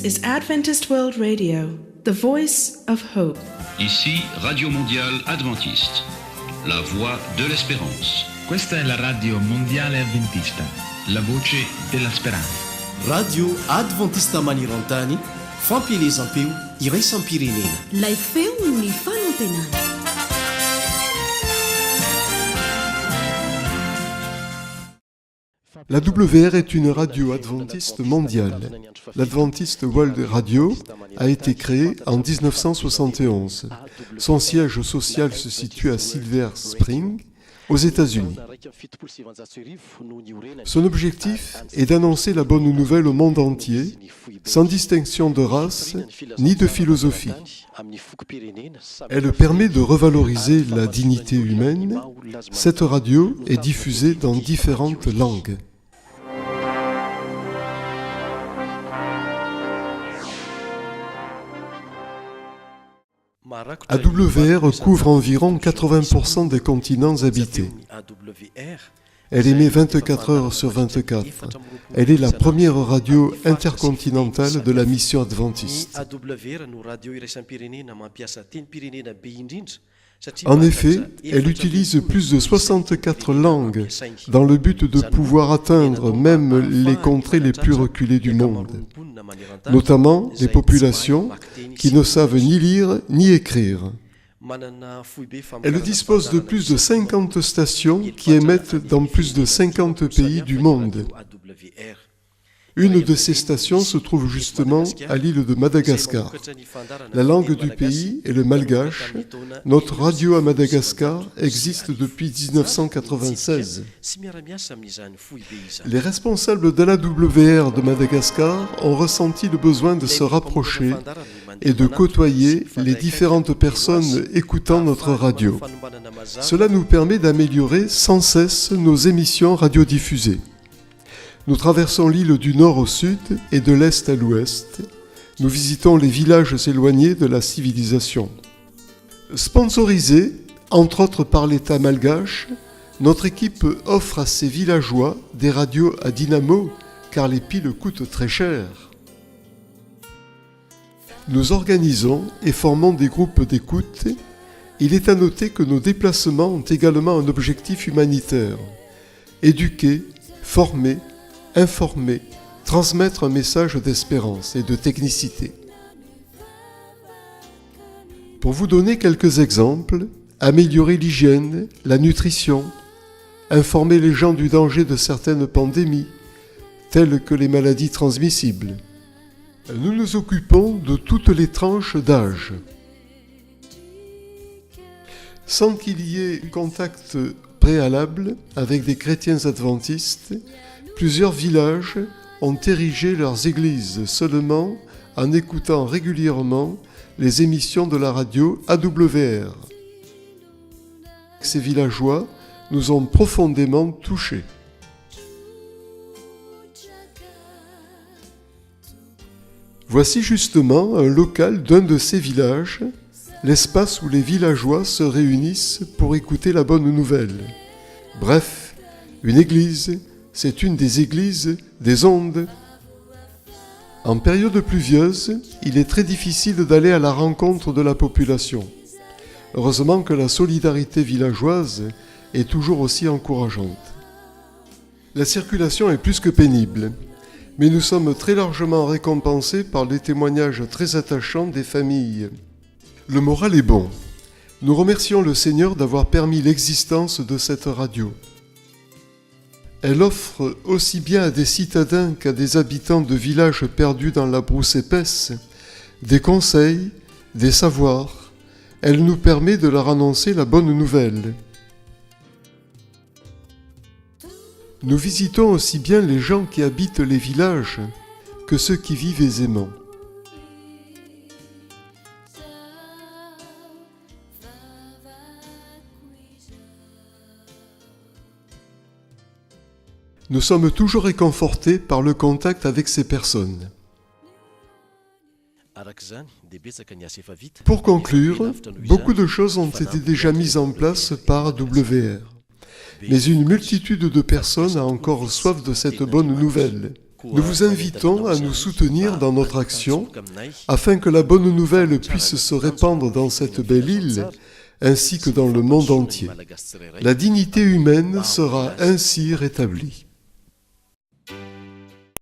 is Adventist World Radio, the voice of hope. Ici Radio Mondiale Adventiste, la voix de l'espérance. Questa è la Radio Mondiale Adventista, la voce della speranza. Radio Adventista Maneran-tany, fampielezam-peo iraisam-pirenena. Ilay feon'ny fanantenana. La WR est une radio adventiste mondiale. L'Adventist World Radio a été créée en 1971. Son siège social se situe à Silver Spring, aux États-Unis. Son objectif est d'annoncer la bonne nouvelle au monde entier, sans distinction de race ni de philosophie. Elle permet de revaloriser la dignité humaine. Cette radio est diffusée dans différentes langues. AWR couvre environ 80% des continents habités. Elle émet 24 heures sur 24. Elle est la première radio intercontinentale de la mission adventiste. En effet, elle utilise plus de 64 langues dans le but de pouvoir atteindre même les contrées les plus reculées du monde, notamment les populations qui ne savent ni lire ni écrire. Elle dispose de plus de 50 stations qui émettent dans plus de 50 pays du monde. Une de ces stations se trouve justement à l'île de Madagascar. La langue du pays est le malgache. Notre radio à Madagascar existe depuis 1996. Les responsables de l'AWR de Madagascar ont ressenti le besoin de se rapprocher et de côtoyer les différentes personnes écoutant notre radio. Cela nous permet d'améliorer sans cesse nos émissions radiodiffusées. Nous traversons l'île du nord au sud et de l'est à l'ouest. Nous visitons les villages éloignés de la civilisation. Sponsorisée, entre autres par l'État malgache, notre équipe offre à ses villageois des radios à dynamo car les piles coûtent très cher. Nous organisons et formons des groupes d'écoute. Il est à noter que nos déplacements ont également un objectif humanitaire. Éduquer, former, informer, transmettre un message d'espérance et de technicité. Pour vous donner quelques exemples, améliorer l'hygiène, la nutrition, informer les gens du danger de certaines pandémies, telles que les maladies transmissibles. Nous nous occupons de toutes les tranches d'âge. Sans qu'il y ait contact préalable avec des chrétiens adventistes, plusieurs villages ont érigé leurs églises seulement en écoutant régulièrement les émissions de la radio AWR. Ces villageois nous ont profondément touchés. Voici justement un local d'un de ces villages, l'espace où les villageois se réunissent pour écouter la bonne nouvelle. Bref, une église. C'est une des églises des ondes. En période pluvieuse, il est très difficile d'aller à la rencontre de la population. Heureusement que la solidarité villageoise est toujours aussi encourageante. La circulation est plus que pénible, mais nous sommes très largement récompensés par les témoignages très attachants des familles. Le moral est bon. Nous remercions le Seigneur d'avoir permis l'existence de cette radio. Elle offre aussi bien à des citadins qu'à des habitants de villages perdus dans la brousse épaisse des conseils, des savoirs. Elle nous permet de leur annoncer la bonne nouvelle. Nous visitons aussi bien les gens qui habitent les villages que ceux qui vivent aisément. Nous sommes toujours réconfortés par le contact avec ces personnes. Pour conclure, beaucoup de choses ont été déjà mises en place par AWR. Mais une multitude de personnes a encore soif de cette bonne nouvelle. Nous vous invitons à nous soutenir dans notre action afin que la bonne nouvelle puisse se répandre dans cette belle île ainsi que dans le monde entier. La dignité humaine sera ainsi rétablie.